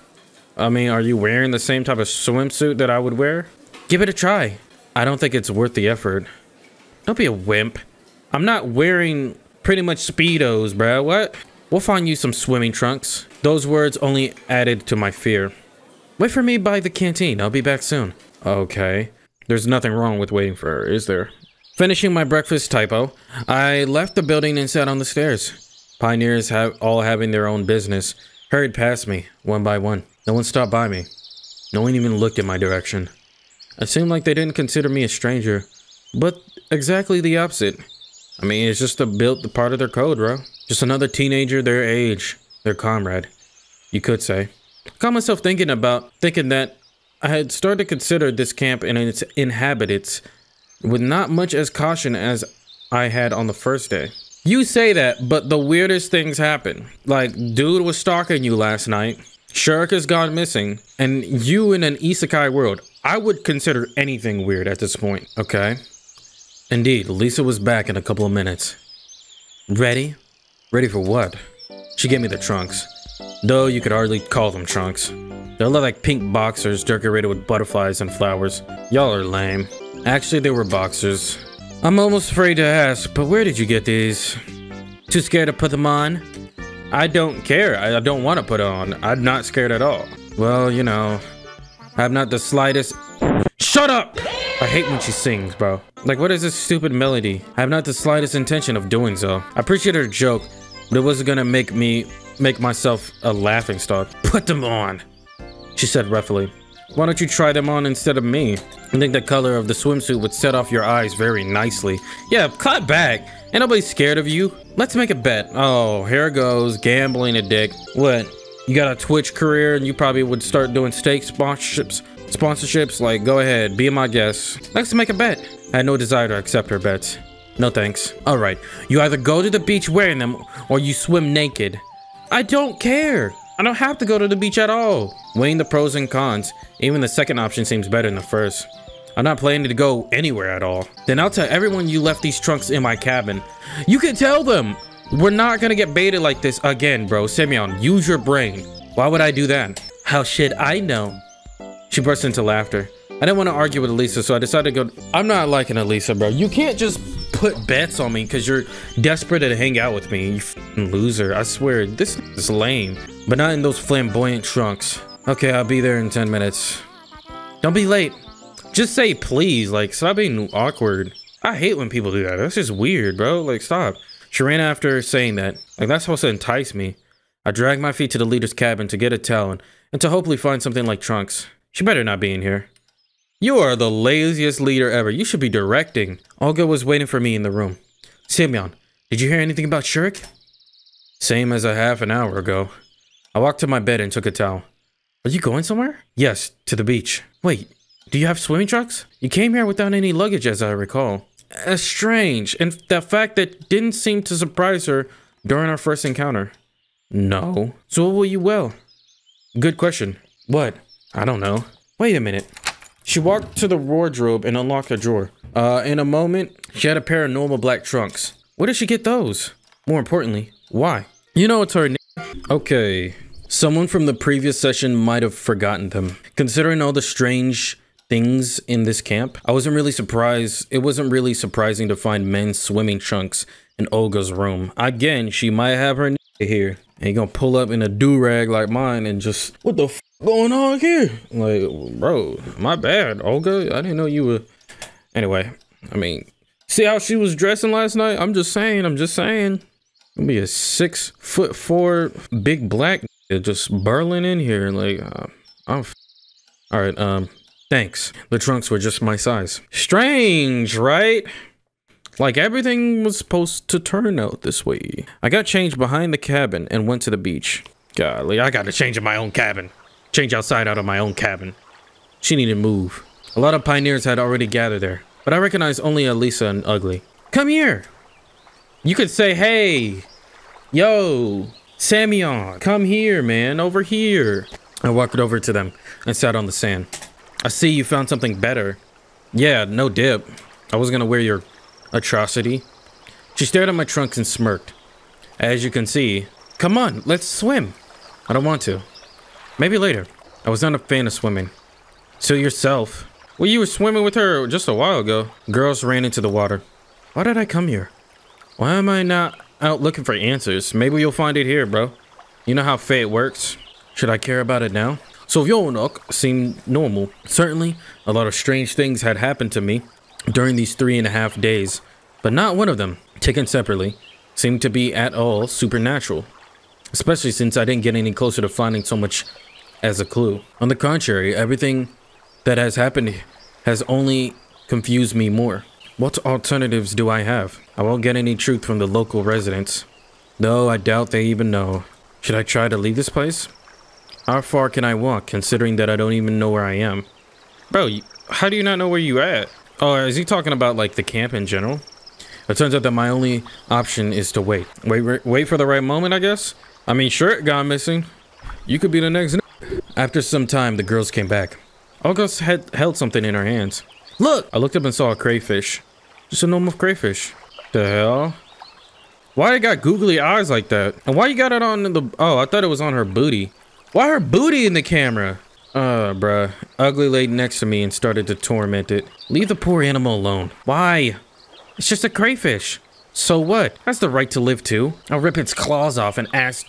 I mean, are you wearing the same type of swimsuit that I would wear? Give it a try. I don't think it's worth the effort. Don't be a wimp. I'm not wearing pretty much Speedos, bruh. What? We'll find you some swimming trunks. Those words only added to my fear. Wait for me by the canteen. I'll be back soon. Okay. There's nothing wrong with waiting for her, is there? Finishing my breakfast typo, I left the building and sat on the stairs. Pioneers all having their own business hurried past me, one by one. No one stopped by me. No one even looked in my direction. It seemed like they didn't consider me a stranger, but exactly the opposite. I mean, it's just a part of their code, bro. Just another teenager their age, their comrade, you could say. I caught myself thinking that I had started to consider this camp and its inhabitants with not much as caution as I had on the first day. You say that, but the weirdest things happen. Like, dude was stalking you last night. Shirk has gone missing, and you in an isekai world. I would consider anything weird at this point, okay? Indeed, Lisa was back in a couple of minutes. Ready? Ready for what? She gave me the trunks. Though you could hardly call them trunks. They look like pink boxers decorated with butterflies and flowers. Y'all are lame. Actually, they were boxers. I'm almost afraid to ask, but where did you get these? Too scared to put them on? I don't care. I don't want to put it on. I'm not scared at all. Well, you know, I have not the slightest... Shut up! I hate when she sings, bro. Like, what is this stupid melody? I have not the slightest intention of doing so. I appreciate her joke, but it wasn't gonna make myself a laughing stock. Put them on, she said roughly. Why don't you try them on instead of me? I think the color of the swimsuit would set off your eyes very nicely. Yeah, clap back. Ain't nobody scared of you. Let's make a bet. Oh, here goes. Gambling a dick. What? You got a Twitch career and you probably would start doing steak sponsorships? Like, go ahead. Be my guest. Let's make a bet. I had no desire to accept her bets. No thanks. Alright. You either go to the beach wearing them or you swim naked. I don't care. I don't have to go to the beach at all. Weighing the pros and cons, even the second option seems better than the first. I'm not planning to go anywhere at all. Then I'll tell everyone you left these trunks in my cabin. You can tell them. We're not gonna get baited like this again, bro. Simeon, use your brain. Why would I do that? How should I know? She burst into laughter. I didn't want to argue with Elisa, so I decided to go. I'm not liking Elisa, bro. You can't just put bets on me because you're desperate to hang out with me, you f***ing loser. I swear, this is lame. But not in those flamboyant trunks. Okay, I'll be there in 10 minutes. Don't be late. Just say please, like, stop being awkward. I hate when people do that. That's just weird, bro. Like, stop. She ran after saying that. Like, that's supposed to entice me. I dragged my feet to the leader's cabin to get a towel and to hopefully find something like trunks. She better not be in here. You are the laziest leader ever. You should be directing. Olga was waiting for me in the room. Simeon, did you hear anything about Shirk? Same as a half an hour ago. I walked to my bed and took a towel. Are you going somewhere? Yes, to the beach. Wait, do you have swimming trunks? You came here without any luggage, as I recall. Strange, and the fact that didn't seem to surprise her during our first encounter. No. So what will you wear? Good question. What? I don't know. Wait a minute. She walked to the wardrobe and unlocked a drawer. In a moment, she had a pair of normal black trunks. Where did she get those? More importantly, why? You know it's her name. Okay. Someone from the previous session might have forgotten them. Considering all the strange things in this camp, I wasn't really surprised. It wasn't really surprising to find men's swimming trunks in Olga's room. Again, she might have her here. And you gonna pull up in a do-rag like mine and just, what the f going on here? Like, bro, my bad, Olga. I didn't know you were. Anyway, I mean, see how she was dressing last night? I'm just saying. Gonna be a 6'4" big black just burling in here. Like, all right, thanks. The trunks were just my size. Strange, right? Like everything was supposed to turn out this way. I got changed behind the cabin and went to the beach. Golly, I got to change in my own cabin. Change outside out of my own cabin. She needed to move. A lot of pioneers had already gathered there, but I recognized only Elisa and Ugly. Come here. You could say, hey, yo, Samyon, come here, man, over here. I walked over to them and sat on the sand. I see you found something better. Yeah, no dip. I was gonna wear your atrocity. She stared at my trunks and smirked. As you can see, come on, let's swim. I don't want to. Maybe later. I was not a fan of swimming. Suit yourself. Well, you were swimming with her just a while ago. Girls ran into the water. Why did I come here? Why am I not out looking for answers? Maybe you'll find it here, bro. You know how fate works. Should I care about it now? Sovjonok seemed normal. Certainly, a lot of strange things had happened to me during these 3.5 days, but not one of them, taken separately, seemed to be at all supernatural. Especially since I didn't get any closer to finding so much as a clue. On the contrary, everything that has happened has only confused me more. What alternatives do I have? I won't get any truth from the local residents. Though I doubt they even know. Should I try to leave this place? How far can I walk, considering that I don't even know where I am? Bro, how do you not know where you at? Oh, is he talking about, like, the camp in general? It turns out that my only option is to wait. Wait for the right moment, I guess? I mean, sure, it got missing. You could be the next. After some time, the girls came back. Olga held something in her hands. Look! I looked up and saw a crayfish. Just a normal crayfish. The hell? Why it got googly eyes like that? And why you got it on the... Oh, I thought it was on her booty. Why her booty in the camera? Bruh. Ugly laid next to me and started to torment it. Leave the poor animal alone. Why? It's just a crayfish. So what? Has the right to live too. I'll rip its claws off and ask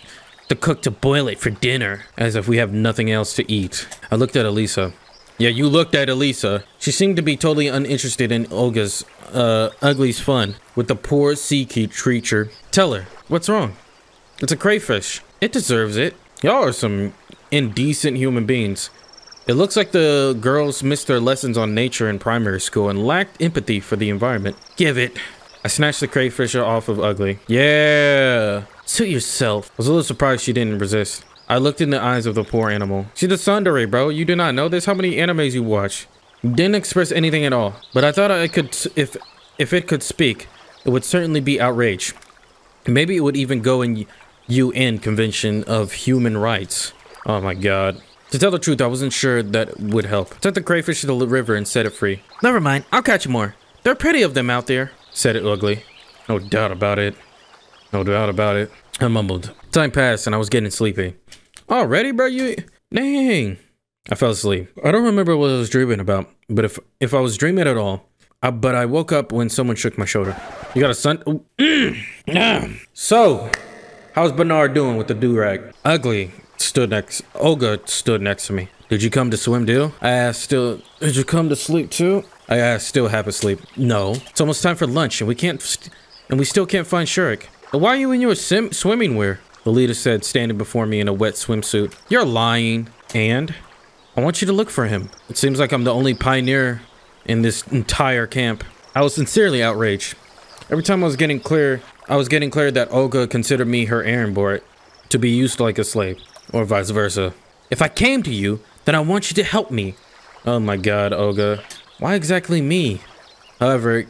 the cook to boil it for dinner. As if we have nothing else to eat. I looked at Elisa. Yeah, you looked at Elisa. She seemed to be totally uninterested in Olga's, Ugly's fun with the poor sea creature. Tell her, what's wrong? It's a crayfish. It deserves it. Y'all are some indecent human beings. It looks like the girls missed their lessons on nature in primary school and lacked empathy for the environment. Give it. I snatched the crayfish off of Ugly. Yeah. Suit yourself. I was a little surprised she didn't resist. I looked in the eyes of the poor animal. She's a tsundere, bro. You do not know this? How many animes you watch? Didn't express anything at all. But I thought I could, if it could speak, it would certainly be outrage. Maybe it would even go in UN Convention of Human Rights. Oh my god. To tell the truth, I wasn't sure that would help. Took the crayfish to the river and set it free. Never mind. I'll catch more. There are plenty of them out there, said it Ugly. No doubt about it. No doubt about it. I mumbled. Time passed and I was getting sleepy. Already, bro? Dang. I fell asleep. I don't remember what I was dreaming about, but if I was dreaming at all, but I woke up when someone shook my shoulder. You got a son? So, how's Bernard doing with the do-rag? Ugly stood next. Olga stood next to me. Did you come to swim, deal? I asked still. Did you come to sleep too? I asked still half asleep. No. It's almost time for lunch and we still can't find Shurik. Why are you in your swimming wear? The leader said, standing before me in a wet swimsuit. You're lying. And? I want you to look for him. It seems like I'm the only pioneer in this entire camp. I was sincerely outraged. Every time I was getting clear that Olga considered me her errand boy, to be used like a slave, or vice versa. If I came to you, then I want you to help me. Oh my god, Olga. Why exactly me? However,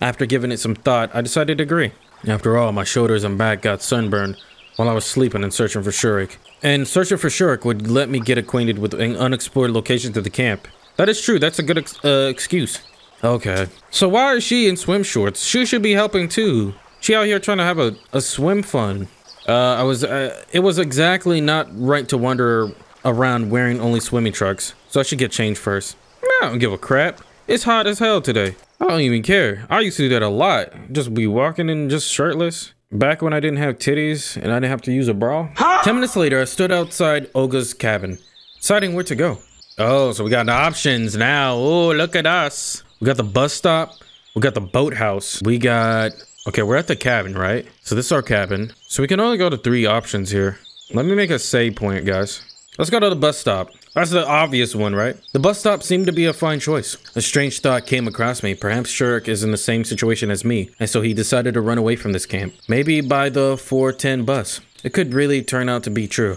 after giving it some thought, I decided to agree. After all, my shoulders and back got sunburned while I was sleeping and searching for Shurik. And searching for Shurik would let me get acquainted with unexplored locations of the camp. That is true. That's a good excuse. Okay. So why is she in swim shorts? She should be helping too. She out here trying to have a swim fun. It was exactly not right to wander around wearing only swimming trunks. So I should get changed first. I don't give a crap. It's hot as hell today. I don't even care. I used to do that a lot. Just be walking in just shirtless. Back when I didn't have titties and I didn't have to use a bra. 10 minutes later, I stood outside Olga's cabin, deciding where to go. Oh, so we got the options now. Oh, look at us. We got the bus stop. We got the boathouse. We got... Okay, we're at the cabin, right? So this is our cabin. So we can only go to 3 options here. Let me make a save point, guys. Let's go to the bus stop. That's the obvious one, right? The bus stop seemed to be a fine choice. A strange thought came across me. Perhaps Shurik is in the same situation as me, and so he decided to run away from this camp. Maybe by the 410 bus. It could really turn out to be true.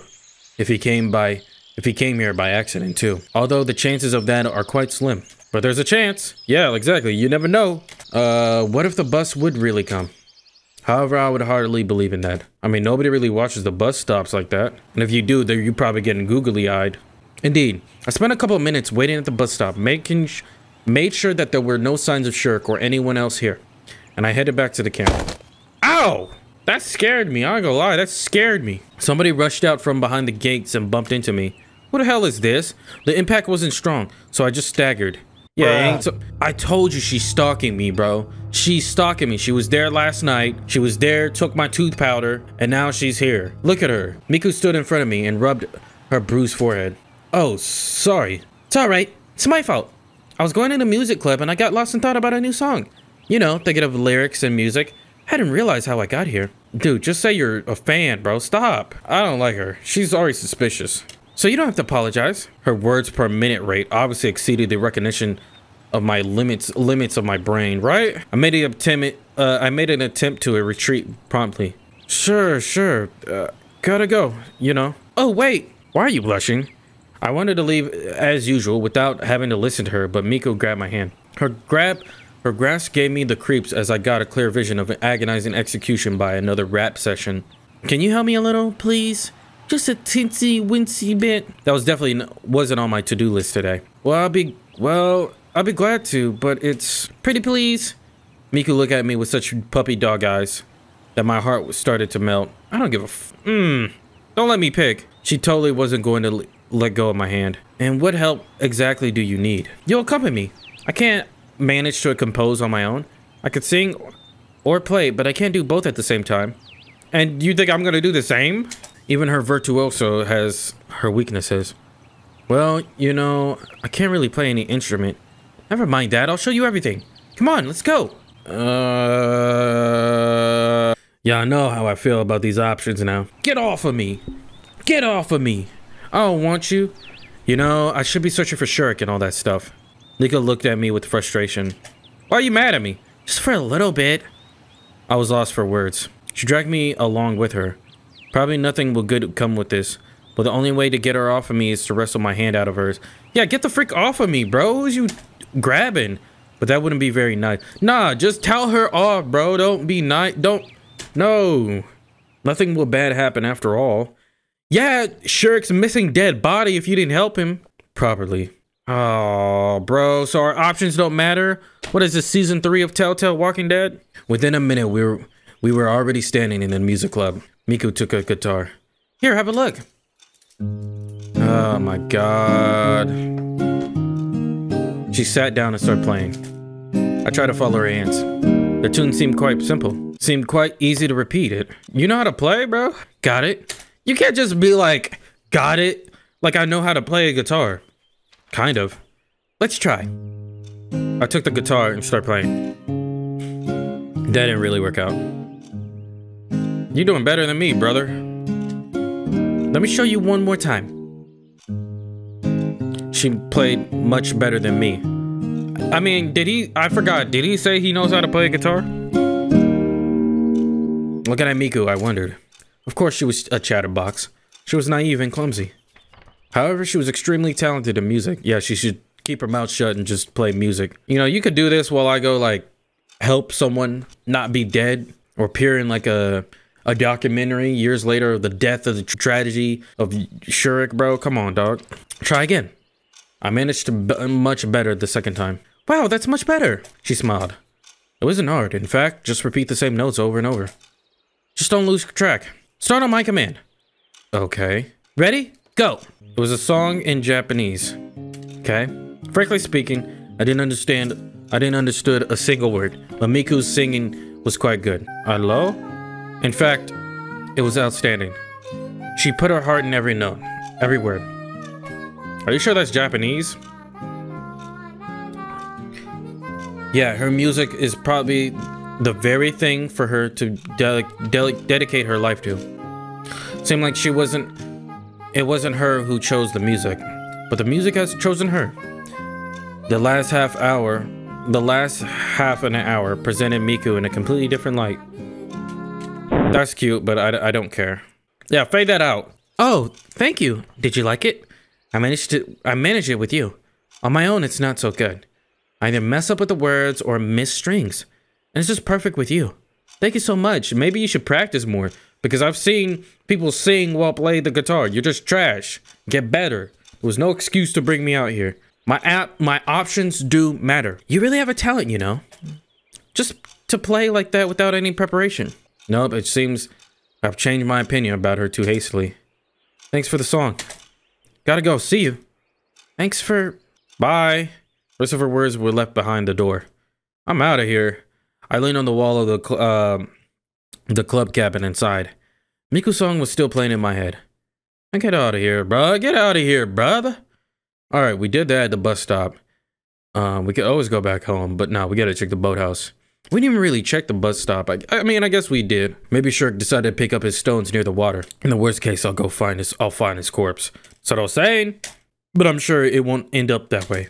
If he came here by accident too. Although the chances of that are quite slim. But there's a chance. Yeah, exactly. You never know. What if the bus would really come? However, I would hardly believe in that. I mean, nobody really watches the bus stops like that. And if you do, then you're probably getting googly-eyed. Indeed, I spent a couple of minutes waiting at the bus stop, made sure that there were no signs of Shirk or anyone else here. And I headed back to the camp. Ow! That scared me, I ain't gonna lie, that scared me. Somebody rushed out from behind the gates and bumped into me. What the hell is this? The impact wasn't strong, so I just staggered. Yeah, I told you she's stalking me, bro. She's stalking me. She was there last night. She was there, took my tooth powder, and now she's here. Look at her. Miku stood in front of me and rubbed her bruised forehead. Oh, sorry. It's all right. It's my fault. I was going to the music club and I got lost and thought about a new song. You know, thinking of lyrics and music. I didn't realize how I got here. Dude, just say you're a fan, bro. Stop. I don't like her. She's already suspicious. So you don't have to apologize. Her words per minute rate obviously exceeded the recognition of my limits of my brain, right? I made an attempt to retreat promptly. Sure. Gotta go, you know. Oh, wait. Why are you blushing? I wanted to leave as usual without having to listen to her, but Miku grabbed my hand. Her grasp gave me the creeps as I got a clear vision of an agonizing execution by another rap session. Can you help me a little, please? Just a teensy-wincy bit. That was definitely wasn't on my to-do list today. Well, I'll be glad to, but it's... Pretty please? Miku looked at me with such puppy dog eyes that my heart started to melt. I don't give a Don't let me pick. She totally wasn't going to let go of my hand. And what help exactly do you need? You'll accompany me. I can't manage to compose on my own. I could sing or play, but I can't do both at the same time. And you think I'm gonna do the same? Even her virtuoso has her weaknesses. Well, you know, I can't really play any instrument. Never mind that, I'll show you everything. Come on, let's go. Yeah, I know how I feel about these options now. Get off of me. Get off of me. I don't want you. You know, I should be searching for Shirk and all that stuff. Nika looked at me with frustration. Why are you mad at me? Just for a little bit. I was lost for words. She dragged me along with her. Probably nothing will good come with this, but the only way to get her off of me is to wrestle my hand out of hers. Yeah, get the frick off of me, bro. Who's you grabbing? But that wouldn't be very nice. Nah, just tell her off, bro. Don't be nice. No. Nothing will bad happen after all. Yeah, Shirk's missing dead body if you didn't help him properly. Oh, bro. So our options don't matter? What is this, season 3 of Telltale Walking Dead? Within a minute, we were already standing in the music club. Miku took a guitar. Here, have a look. Oh my god. She sat down and started playing. I tried to follow her hands. The tune seemed quite simple. Seemed quite easy to repeat it. You know how to play, bro? Got it? You can't just be like, got it? Like I know how to play a guitar. Kind of. Let's try. I took the guitar and started playing. That didn't really work out. You're doing better than me, brother. Let me show you one more time. She played much better than me. I mean, I forgot, did he say he knows how to play a guitar? Looking at Miku, I wondered. Of course she was a chatterbox. She was naive and clumsy. However, she was extremely talented in music. Yeah, she should keep her mouth shut and just play music. You know, you could do this while I go, like, help someone not be dead or appear in, like, a documentary years later of the death of the tragedy of Shirk, bro. Come on, dog. Try again. I managed to much better the second time. Wow, that's much better. She smiled. It wasn't hard. In fact, just repeat the same notes over and over. Just don't lose track. Start on my command. Okay. Ready? Go. It was a song in Japanese. Okay. Frankly speaking, I didn't understand a single word, but Miku's singing was quite good. Hello? In fact, it was outstanding. She put her heart in every note, every word. Are you sure that's Japanese? Yeah, her music is probably the very thing for her to dedicate her life to. Seemed like it wasn't her who chose the music, but the music has chosen her. The last half an hour presented Miku in a completely different light. That's cute, but I don't care. Yeah, fade that out. Oh, thank you. Did you like it? I managed it with you. On my own, it's not so good. I either mess up with the words or miss strings. And it's just perfect with you. Thank you so much. Maybe you should practice more because I've seen people sing while play the guitar. You're just trash. Get better. There was no excuse to bring me out here. My options do matter. You really have a talent, you know. Just to play like that without any preparation. Nope, it seems I've changed my opinion about her too hastily. Thanks for the song. Gotta go. See you. Thanks for... Bye. The rest of her words were left behind the door. I'm out of here. I leaned on the wall of the club cabin inside. Miku's song was still playing in my head. Get out of here, bruh. Get out of here, brother. All right, we did that at the bus stop. We could always go back home, but no, we gotta check the boathouse. We didn't even really check the bus stop. I mean, I guess we did. Maybe Shirk decided to pick up his stones near the water. In the worst case, I'll find his corpse. That's what I was saying, but I'm sure it won't end up that way.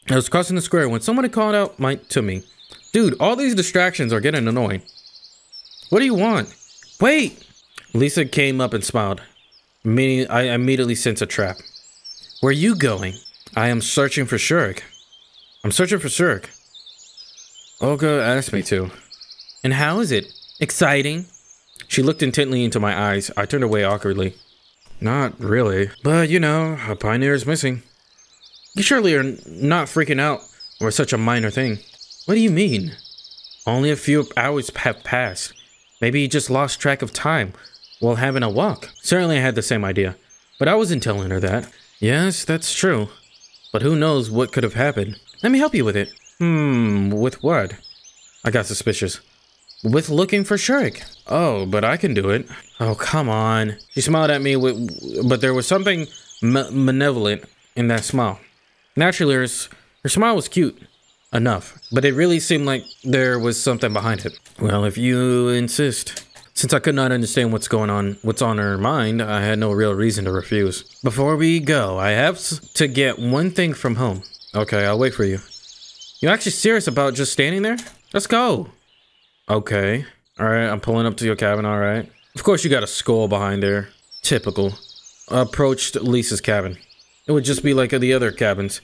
I was crossing the square when someone had called out to me. Dude, all these distractions are getting annoying. What do you want? Wait! Lisa came up and smiled. I immediately sensed a trap. Where are you going? I am searching for Shirk. I'm searching for Shirk. Olga asked me to. And how is it? Exciting? She looked intently into my eyes. I turned away awkwardly. Not really. But, you know, a pioneer is missing. You surely are not freaking out over such a minor thing. What do you mean? Only a few hours have passed. Maybe he just lost track of time while having a walk. Certainly I had the same idea, but I wasn't telling her that. Yes, that's true. But who knows what could have happened. Let me help you with it. With what? I got suspicious. With looking for Shirk. Oh, but I can do it. Oh, come on. She smiled at me, but there was something malevolent in that smile. Naturally, her smile was cute enough, but it really seemed like there was something behind it. Well, if you insist. Since I could not understand what's on her mind, I had no real reason to refuse. Before we go, I have to get one thing from home. Okay, I'll wait for you. You actually serious about just standing there? Let's go. Okay. Alright, I'm pulling up to your cabin, alright. Of course you got a skull behind there. Typical. I approached Lisa's cabin. It would just be like the other cabins,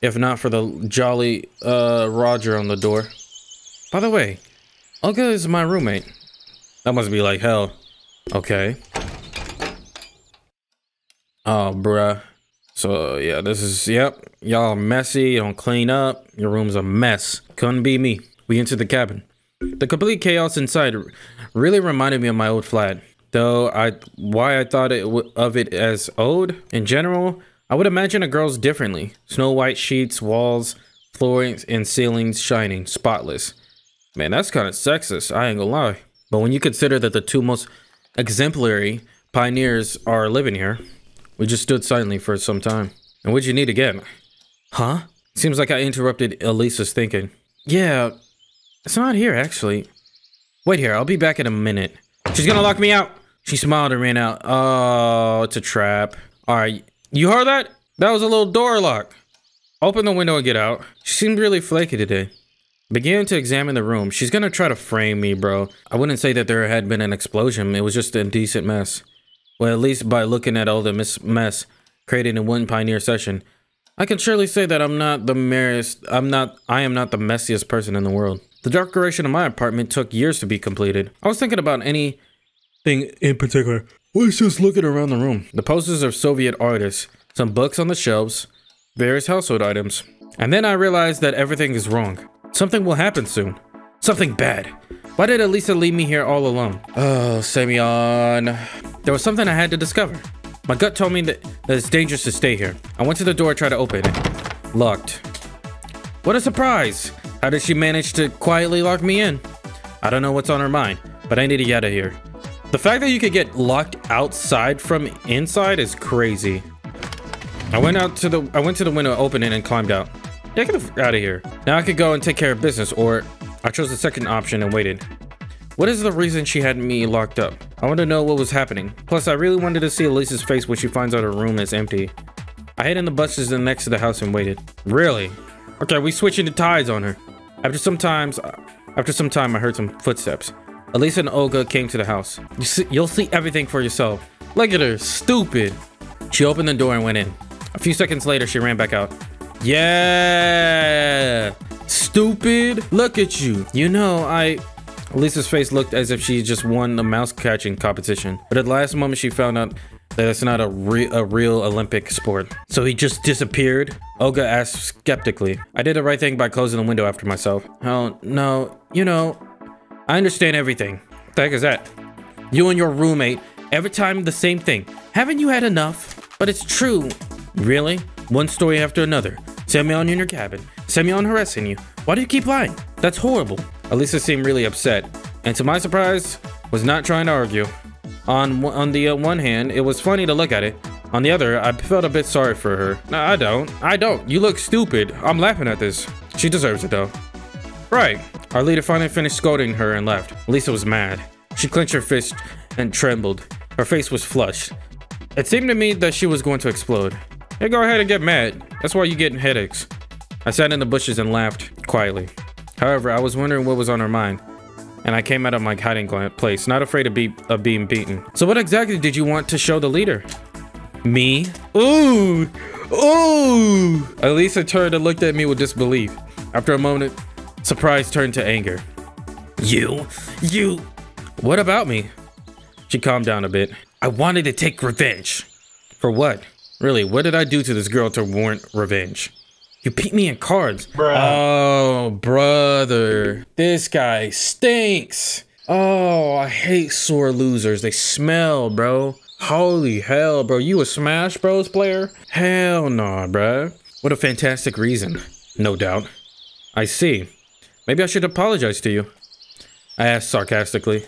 if not for the jolly Roger on the door. By the way, Olga is my roommate. That must be like hell. Okay. Oh, bruh. So, yeah, this is, yep. Y'all are messy. You don't clean up. Your room's a mess. Couldn't be me. We entered the cabin. The complete chaos inside really reminded me of my old flat. Though why I thought of it as old, in general, I would imagine a girl's differently. Snow white sheets, walls, floors, and ceilings shining, spotless. Man, that's kind of sexist. I ain't gonna lie. But when you consider that the two most exemplary pioneers are living here, we just stood silently for some time. And what'd you need again? Huh? Seems like I interrupted Elisa's thinking. Yeah, it's not here, actually. Wait here, I'll be back in a minute. She's gonna lock me out. She smiled and ran out. Oh, it's a trap. All right, you heard that? That was a little door lock. Open the window and get out. She seemed really flaky today. Began to examine the room. She's gonna try to frame me, bro. I wouldn't say that there had been an explosion. It was just a decent mess. Well, at least by looking at all the mess created in one pioneer session, I can surely say that I am not the messiest person in the world. The decoration of my apartment took years to be completed. I was thinking about anything in particular. Let's just look around the room. The posters of Soviet artists, some books on the shelves, various household items. And then I realized that everything is wrong. Something will happen soon. Something bad. Why did Elisa leave me here all alone? Oh, Semyon. There was something I had to discover. My gut told me that it's dangerous to stay here. I went to the door, tried to open it. Locked. What a surprise! How did she manage to quietly lock me in? I don't know what's on her mind, but I need to get out of here. The fact that you could get locked outside from inside is crazy. I went to the window, opened it, and climbed out. Yeah, get the f out of here. Now I could go and take care of business, or I chose the second option and waited. What is the reason she had me locked up? I want to know what was happening. Plus, I really wanted to see Elisa's face when she finds out her room is empty. I hid in the bushes next to the house and waited. Really? Okay, we switching the tides on her. After some time, I heard some footsteps. Elisa and Olga came to the house. You'll see everything for yourself. Look at her, stupid. She opened the door and went in. A few seconds later, she ran back out. Yeah, stupid. Look at you. You know, I Lisa's face looked as if she just won the mouse catching competition, but at the last moment she found out that it's not a real Olympic sport. So he just disappeared? Olga asked skeptically. I did the right thing by closing the window after myself. Oh, no, you know, I understand everything. What the heck is that? You and your roommate, every time the same thing. Haven't you had enough? But it's true. Really? One story after another. Semyon in your cabin. Semyon harassing you. Why do you keep lying? That's horrible. Elisa seemed really upset, and to my surprise, was not trying to argue. On the one hand, it was funny to look at it. On the other, I felt a bit sorry for her. No, I don't. You look stupid. I'm laughing at this. She deserves it though. Right. Our leader finally finished scolding her and left. Lisa was mad. She clenched her fist and trembled. Her face was flushed. It seemed to me that she was going to explode. Hey, go ahead and get mad. That's why you're getting headaches. I sat in the bushes and laughed quietly. However, I was wondering what was on her mind, and I came out of my hiding place, not afraid of being beaten. So what exactly did you want to show the leader? Me? Ooh! Ooh! Elisa turned and looked at me with disbelief. After a moment, surprise turned to anger. You! What about me? She calmed down a bit. I wanted to take revenge. For what? Really, what did I do to this girl to warrant revenge? You beat me in cards. Bruh. Oh, brother. This guy stinks. Oh, I hate sore losers. They smell, bro. Holy hell, bro. You a Smash Bros player? Hell nah, bro. What a fantastic reason. No doubt. I see. Maybe I should apologize to you. I asked sarcastically.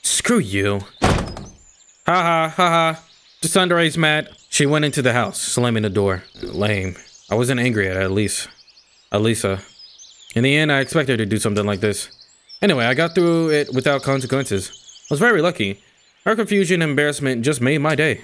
Screw you. Ha ha ha. Just underage Matt. She went into the house, slamming the door. Lame. I wasn't angry at Elisa. In the end, I expected her to do something like this. Anyway, I got through it without consequences. I was very lucky. Her confusion and embarrassment just made my day.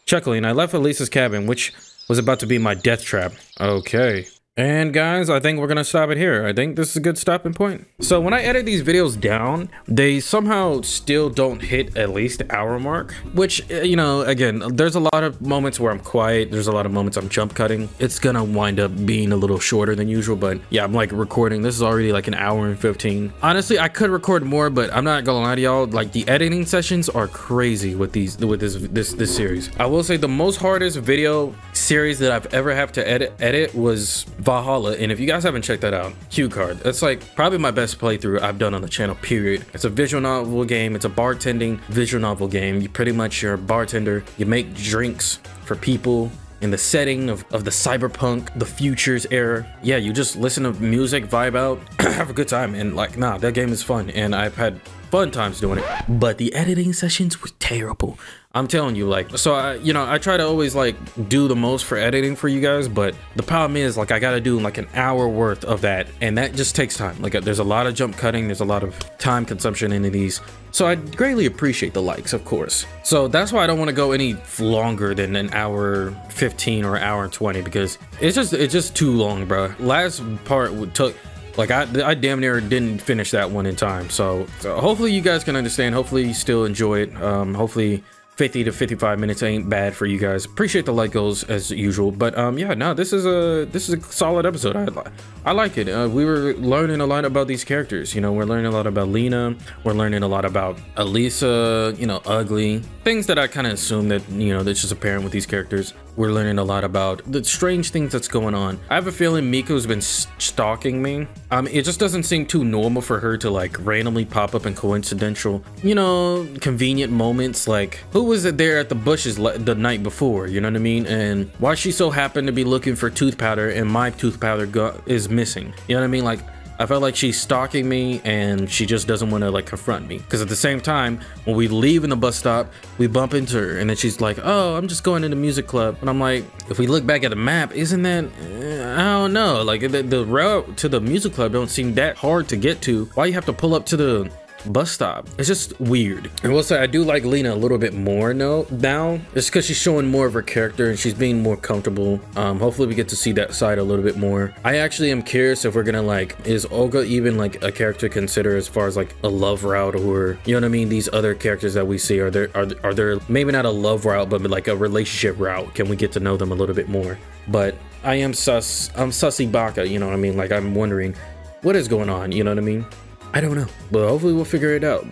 Chuckling, I left Elisa's cabin, which was about to be my death trap. Okay. And guys, I think we're gonna stop it here. I think this is a good stopping point. So when I edit these videos down, they somehow still don't hit at least the hour mark, which, you know, again, there's a lot of moments where I'm quiet. There's a lot of moments I'm jump cutting. It's gonna wind up being a little shorter than usual, but yeah, I'm like recording. This is already like an hour and 15. Honestly, I could record more, but I'm not gonna lie to y'all. Like the editing sessions are crazy with this series. I will say the most hardest video series that I've ever had to edit was Valhalla, and if you guys haven't checked that out, Cue Card. That's like probably my best playthrough I've done on the channel, period. It's a visual novel game. It's a bartending visual novel game. You're a bartender. You make drinks for people in the setting of the cyberpunk, the futures era. Yeah, you just listen to music, vibe out, have a good time, and like, nah, that game is fun, and I've had fun times doing it. But the editing sessions were terrible. I'm telling you, like, so I try to always like do the most for editing for you guys, but the problem is like I gotta do like an hour worth of that, and that just takes time. Like there's a lot of jump cutting, there's a lot of time consumption into these, so I greatly appreciate the likes, of course. So that's why I don't want to go any longer than an hour 15 or an hour and 20, because it's just too long, bro. Last part took like I damn near didn't finish that one in time. So hopefully you guys can understand. Hopefully you still enjoy it. Hopefully 50 to 55 minutes ain't bad for you guys. Appreciate the like goals as usual, but yeah, no, this is a solid episode. I like it. We were learning a lot about these characters. You know, we're learning a lot about Lena. We're learning a lot about Elisa. You know, Ugly, things that I kind of assume that, you know, that's just apparent with these characters. We're learning a lot about the strange things that's going on. I have a feeling Miko's been stalking me. It just doesn't seem too normal for her to like randomly pop up in coincidental, you know, convenient moments. Like, who was it there at the bushes the night before? You know what I mean? And why she so happened to be looking for tooth powder and my tooth powder is missing? You know what I mean? Like, I felt like she's stalking me and she just doesn't want to like confront me, because at the same time when we leave in the bus stop we bump into her and then she's like, oh, I'm just going to the music club. And I'm like, if we look back at the map, isn't that I don't know, like the route to the music club don't seem that hard to get to. Why you have to pull up to the bus stop? It's just weird. And we'll say I do like Lena a little bit more now. It's because she's showing more of her character and she's being more comfortable. Hopefully we get to see that side a little bit more. I actually am curious if we're gonna like, is Olga even like a character to consider as far as like a love route, or you know what I mean, these other characters that we see, are there maybe not a love route but like a relationship route? Can we get to know them a little bit more? But I'm sussy baka, you know what I mean? Like, I'm wondering what is going on, you know what I mean? I don't know, but hopefully we'll figure it out.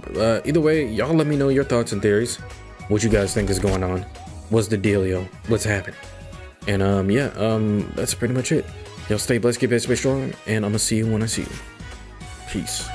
Either way, y'all let me know your thoughts and theories. What you guys think is going on? What's the dealio? What's happening? And yeah, that's pretty much it. Y'all stay blessed, keep it strong, and I'm gonna see you when I see you. Peace.